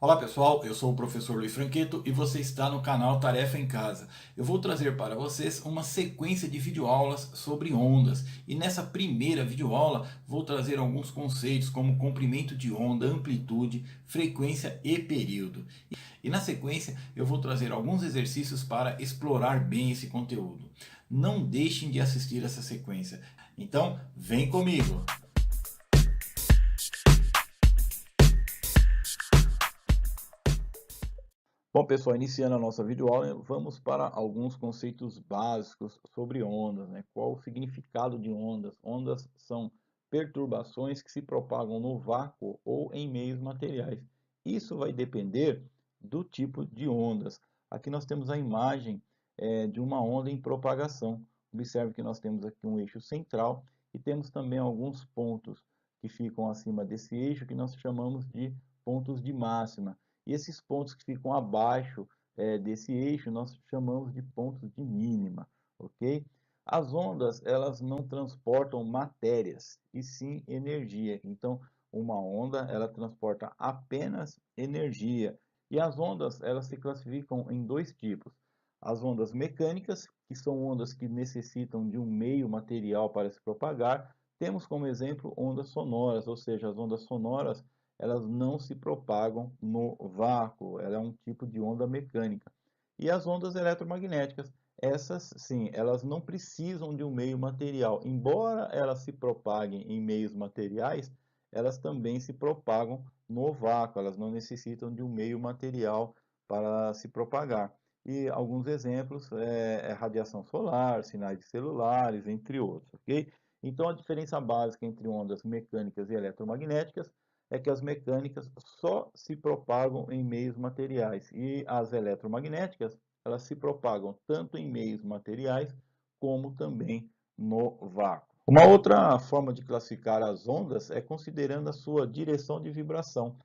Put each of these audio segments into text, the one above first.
Olá pessoal, eu sou o professor Luiz Franqueto e você está no canal Tarefa em Casa. Eu vou trazer para vocês uma sequência de videoaulas sobre ondas e nessa primeira videoaula vou trazer alguns conceitos como comprimento de onda, amplitude, frequência e período. E na sequência eu vou trazer alguns exercícios para explorar bem esse conteúdo. Não deixem de assistir essa sequência. Então, vem comigo! Bom, pessoal, iniciando a nossa videoaula, vamos para alguns conceitos básicos sobre ondas, né? Qual o significado de ondas? Ondas são perturbações que se propagam no vácuo ou em meios materiais. Isso vai depender do tipo de ondas. Aqui nós temos a imagem de uma onda em propagação. Observe que nós temos aqui um eixo central e temos também alguns pontos que ficam acima desse eixo que nós chamamos de pontos de máxima. E esses pontos que ficam abaixo desse eixo nós chamamos de pontos de mínima, ok? As ondas, elas não transportam matérias, e sim energia. Então, uma onda, ela transporta apenas energia. E as ondas, elas se classificam em dois tipos. As ondas mecânicas, que são ondas que necessitam de um meio material para se propagar. Temos como exemplo ondas sonoras, ou seja, as ondas sonoras elas não se propagam no vácuo, ela é um tipo de onda mecânica. E as ondas eletromagnéticas, essas sim, elas não precisam de um meio material. Embora elas se propaguem em meios materiais, elas também se propagam no vácuo, elas não necessitam de um meio material para se propagar. E alguns exemplos é radiação solar, sinais de celulares, entre outros, ok? Então a diferença básica entre ondas mecânicas e eletromagnéticas é que as mecânicas só se propagam em meios materiais e as eletromagnéticas elas se propagam tanto em meios materiais como também no vácuo. Uma outra forma de classificar as ondas é considerando a sua direção de vibração.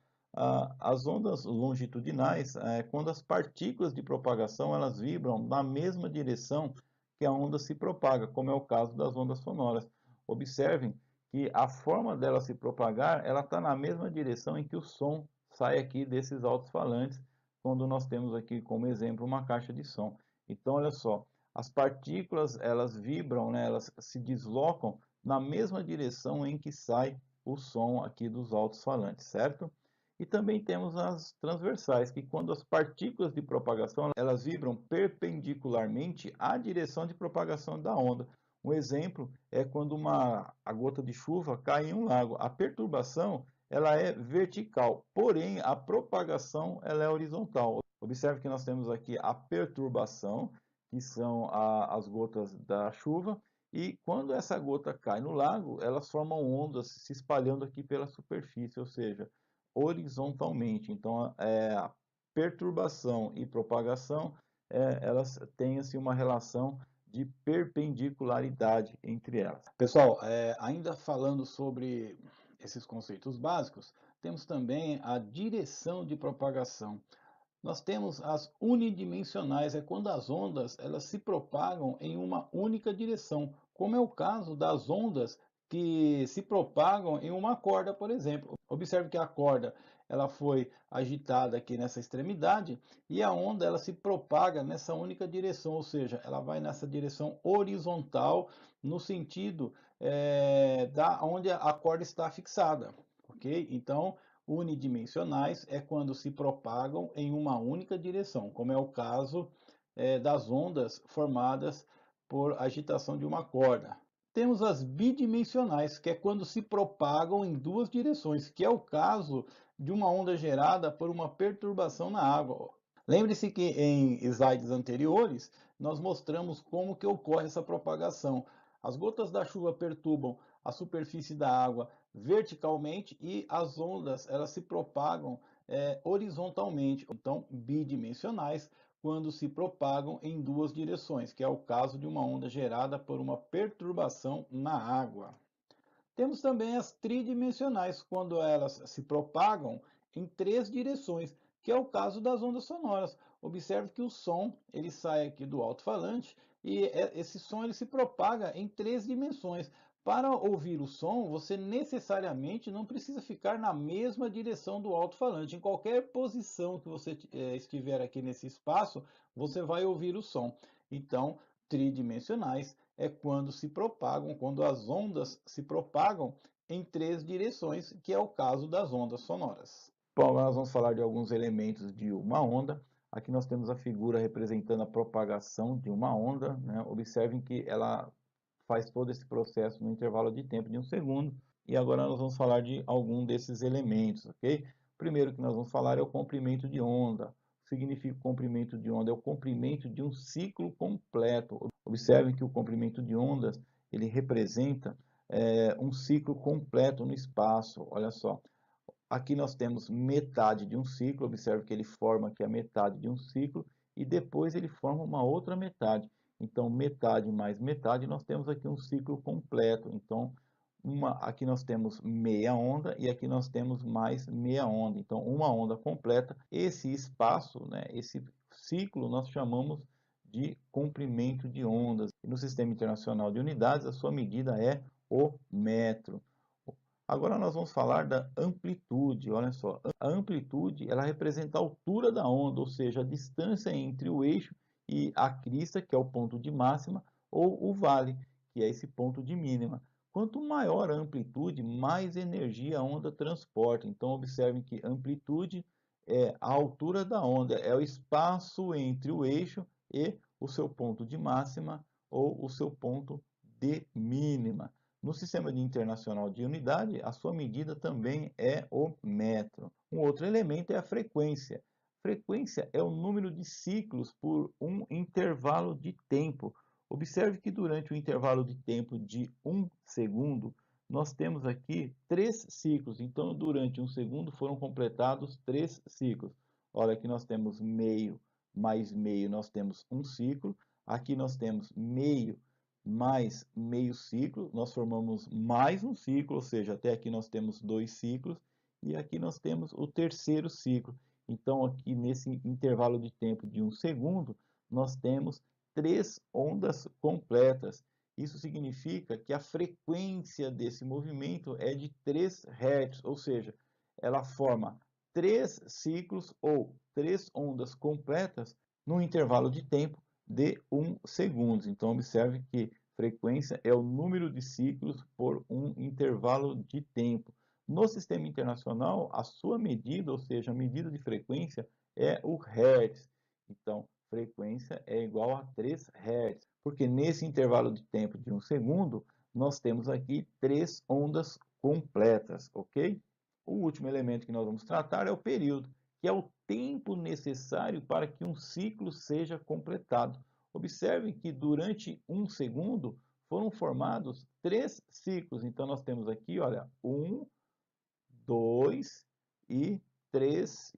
As ondas longitudinais, quando as partículas de propagação elas vibram na mesma direção que a onda se propaga, como é o caso das ondas sonoras. Observem que a forma dela se propagar, ela está na mesma direção em que o som sai aqui desses alto-falantes, quando nós temos aqui como exemplo uma caixa de som. Então, olha só, as partículas, elas vibram, né, elas se deslocam na mesma direção em que sai o som aqui dos alto-falantes, certo? E também temos as transversais, que quando as partículas de propagação, elas vibram perpendicularmente à direção de propagação da onda. Um exemplo é quando a gota de chuva cai em um lago. A perturbação ela é vertical, porém a propagação ela é horizontal. Observe que nós temos aqui a perturbação, que são as gotas da chuva, e quando essa gota cai no lago, elas formam ondas se espalhando aqui pela superfície, ou seja, horizontalmente. Então, a perturbação e propagação, elas têm assim, uma relação de perpendicularidade entre elas. Pessoal, ainda falando sobre esses conceitos básicos, temos também a direção de propagação. Nós temos as unidimensionais, é quando as ondas elas se propagam em uma única direção, como é o caso das ondas que se propagam em uma corda, por exemplo. Observe que a corda ela foi agitada aqui nessa extremidade e a onda ela se propaga nessa única direção, ou seja, ela vai nessa direção horizontal no sentido da onde a corda está fixada, ok? Então unidimensionais é quando se propagam em uma única direção, como é o caso das ondas formadas por agitação de uma corda. Temos as bidimensionais, que é quando se propagam em duas direções, que é o caso de uma onda gerada por uma perturbação na água. Lembre-se que em slides anteriores nós mostramos como que ocorre essa propagação. As gotas da chuva perturbam a superfície da água verticalmente e as ondas elas se propagam horizontalmente, então bidimensionais, quando se propagam em duas direções, que é o caso de uma onda gerada por uma perturbação na água. Temos também as tridimensionais, quando elas se propagam em três direções, que é o caso das ondas sonoras. Observe que o som ele sai aqui do alto-falante e esse som ele se propaga em três dimensões. Para ouvir o som, você necessariamente não precisa ficar na mesma direção do alto-falante. Em qualquer posição que você estiver aqui nesse espaço, você vai ouvir o som. Então, tridimensionais é quando se propagam, quando as ondas se propagam em três direções, que é o caso das ondas sonoras. Bom, agora nós vamos falar de alguns elementos de uma onda. Aqui nós temos a figura representando a propagação de uma onda, né? Observem que ela faz todo esse processo no intervalo de tempo de 1 segundo. E agora nós vamos falar de algum desses elementos, ok? O primeiro que nós vamos falar é o comprimento de onda. O que significa comprimento de onda? É o comprimento de um ciclo completo. Observem que o comprimento de ondas, ele representa um ciclo completo no espaço. Olha só, aqui nós temos metade de um ciclo, observe que ele forma aqui a metade de um ciclo, e depois ele forma uma outra metade. Então, metade mais metade, nós temos aqui um ciclo completo. Então, aqui nós temos meia onda e aqui nós temos mais meia onda. Então, uma onda completa. Esse espaço, né, esse ciclo, nós chamamos de comprimento de ondas. E no Sistema Internacional de Unidades, a sua medida é o metro. Agora nós vamos falar da amplitude. Olha só, a amplitude ela representa a altura da onda, ou seja, a distância entre o eixo e a crista, que é o ponto de máxima, ou o vale, que é esse ponto de mínima. Quanto maior a amplitude, mais energia a onda transporta. Então, observem que amplitude é a altura da onda, é o espaço entre o eixo e o seu ponto de máxima ou o seu ponto de mínima. No Sistema Internacional de Unidade, a sua medida também é o metro. Um outro elemento é a frequência. Frequência é o número de ciclos por um intervalo de tempo. Observe que durante o intervalo de tempo de 1 segundo, nós temos aqui 3 ciclos. Então, durante 1 segundo foram completados 3 ciclos. Olha, aqui nós temos meio mais meio, nós temos um ciclo. Aqui nós temos meio mais meio ciclo, nós formamos mais um ciclo, ou seja, até aqui nós temos 2 ciclos, e aqui nós temos o terceiro ciclo. Então, aqui nesse intervalo de tempo de 1 segundo, nós temos 3 ondas completas. Isso significa que a frequência desse movimento é de 3 Hz, ou seja, ela forma 3 ciclos ou 3 ondas completas no intervalo de tempo de 1 segundo. Então, observe que frequência é o número de ciclos por um intervalo de tempo. No Sistema Internacional, a sua medida, ou seja, a medida de frequência, é o Hertz. Então, frequência é igual a 3 Hz, porque nesse intervalo de tempo de 1 segundo, nós temos aqui 3 ondas completas, ok? O último elemento que nós vamos tratar é o período, que é o tempo necessário para que um ciclo seja completado. Observe que durante 1 segundo foram formados 3 ciclos. Então, nós temos aqui, olha, 1, 2 e 3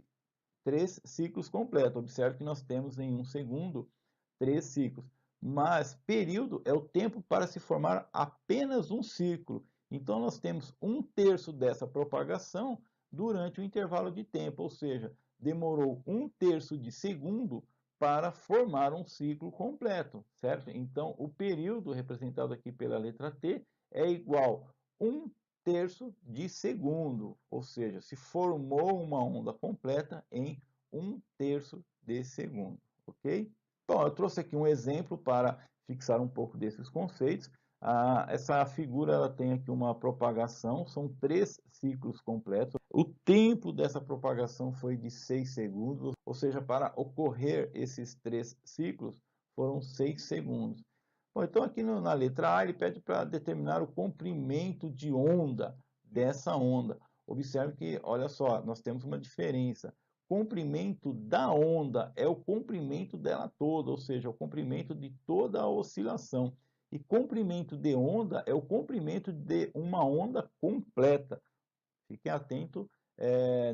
ciclos completos. Observe que nós temos em 1 segundo 3 ciclos. Mas período é o tempo para se formar apenas um ciclo. Então, nós temos 1/3 dessa propagação durante o intervalo de tempo, ou seja, demorou 1/3 de segundo para formar um ciclo completo, certo? Então, o período representado aqui pela letra T é igual a 1/3 de segundo, ou seja, se formou uma onda completa em 1/3 de segundo, ok? Bom, eu trouxe aqui um exemplo para fixar um pouco desses conceitos. Essa figura ela tem aqui uma propagação, são 3 ciclos completos. O tempo dessa propagação foi de 6 segundos, ou seja, para ocorrer esses 3 ciclos foram 6 segundos. Bom, então aqui na letra A ele pede para determinar o comprimento de onda dessa onda. Observe que, olha só, nós temos uma diferença. Comprimento da onda é o comprimento dela toda, ou seja, o comprimento de toda a oscilação. E comprimento de onda é o comprimento de uma onda completa. Fiquem atentos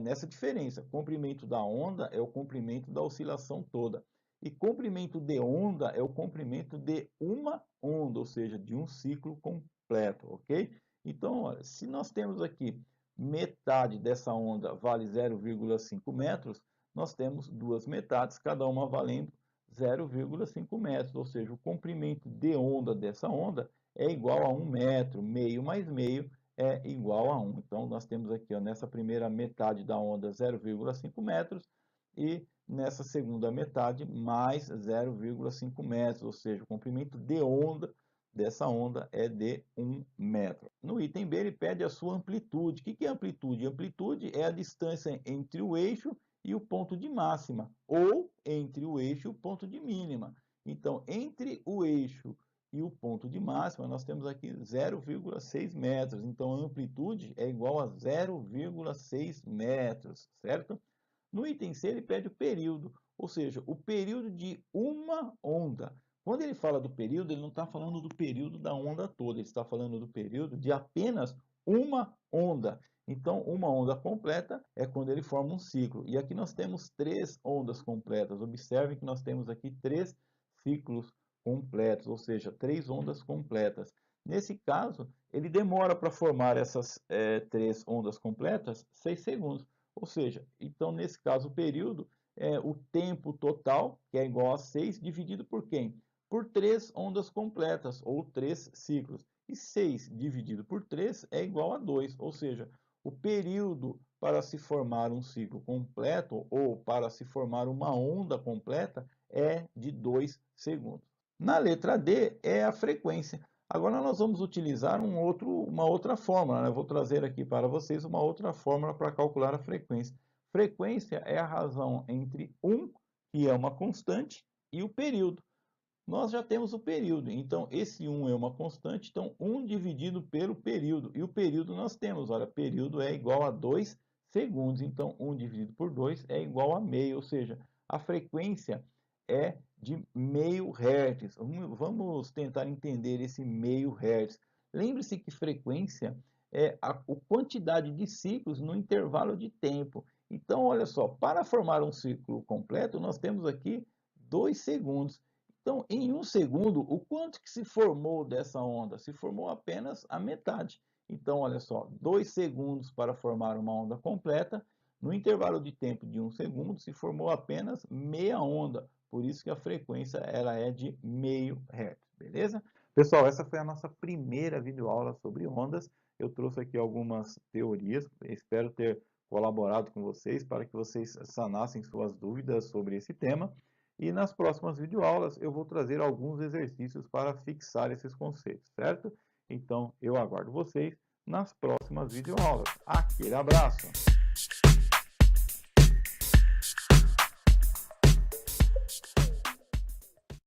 nessa diferença. Comprimento da onda é o comprimento da oscilação toda. E comprimento de onda é o comprimento de uma onda, ou seja, de um ciclo completo, ok? Então, olha, se nós temos aqui metade dessa onda vale 0,5 metros, nós temos duas metades, cada uma valendo 0,5 metros, ou seja, o comprimento de onda dessa onda é igual a 1 metro, meio mais meio é igual a 1. Então, nós temos aqui, ó, nessa primeira metade da onda 0,5 metros e nessa segunda metade mais 0,5 metros, ou seja, o comprimento de onda dessa onda é de 1 metro. No item B, ele pede a sua amplitude. O que é amplitude? Amplitude é a distância entre o eixo e o ponto de máxima, ou entre o eixo e o ponto de mínima. Então, entre o eixo e o ponto de máxima, nós temos aqui 0,6 metros. Então, a amplitude é igual a 0,6 metros, certo? No item C, ele pede o período, ou seja, o período de uma onda. Quando ele fala do período, ele não está falando do período da onda toda, ele está falando do período de apenas uma onda. Então, uma onda completa é quando ele forma um ciclo. E aqui nós temos 3 ondas completas. Observem que nós temos aqui 3 ciclos completos, ou seja, 3 ondas completas. Nesse caso, ele demora para formar essas 3 ondas completas 6 segundos. Ou seja, então nesse caso o período é o tempo total, que é igual a 6, dividido por quem? Por 3 ondas completas, ou 3 ciclos. E 6 dividido por 3 é igual a 2, ou seja, o período para se formar um ciclo completo, ou para se formar uma onda completa, é de 2 segundos. Na letra D é a frequência. Agora nós vamos utilizar uma outra fórmula, né? Eu vou trazer aqui para vocês uma outra fórmula para calcular a frequência. Frequência é a razão entre 1, que é uma constante, e o período. Nós já temos o período, então esse 1 é uma constante, então 1 dividido pelo período. E o período nós temos, olha, período é igual a 2 segundos, então 1 dividido por 2 é igual a meio, ou seja, a frequência é de meio hertz. Vamos tentar entender esse meio hertz. Lembre-se que frequência é a quantidade de ciclos no intervalo de tempo. Então, olha só, para formar um ciclo completo, nós temos aqui 2 segundos. Então, em 1 segundo, o quanto que se formou dessa onda? Se formou apenas a metade. Então, olha só, 2 segundos para formar uma onda completa. No intervalo de tempo de 1 segundo, se formou apenas meia onda. Por isso que a frequência ela é de meio hertz, beleza? Pessoal, essa foi a nossa primeira videoaula sobre ondas. Eu trouxe aqui algumas teorias, espero ter colaborado com vocês para que vocês sanassem suas dúvidas sobre esse tema. E nas próximas videoaulas eu vou trazer alguns exercícios para fixar esses conceitos, certo? Então eu aguardo vocês nas próximas videoaulas. Aquele abraço!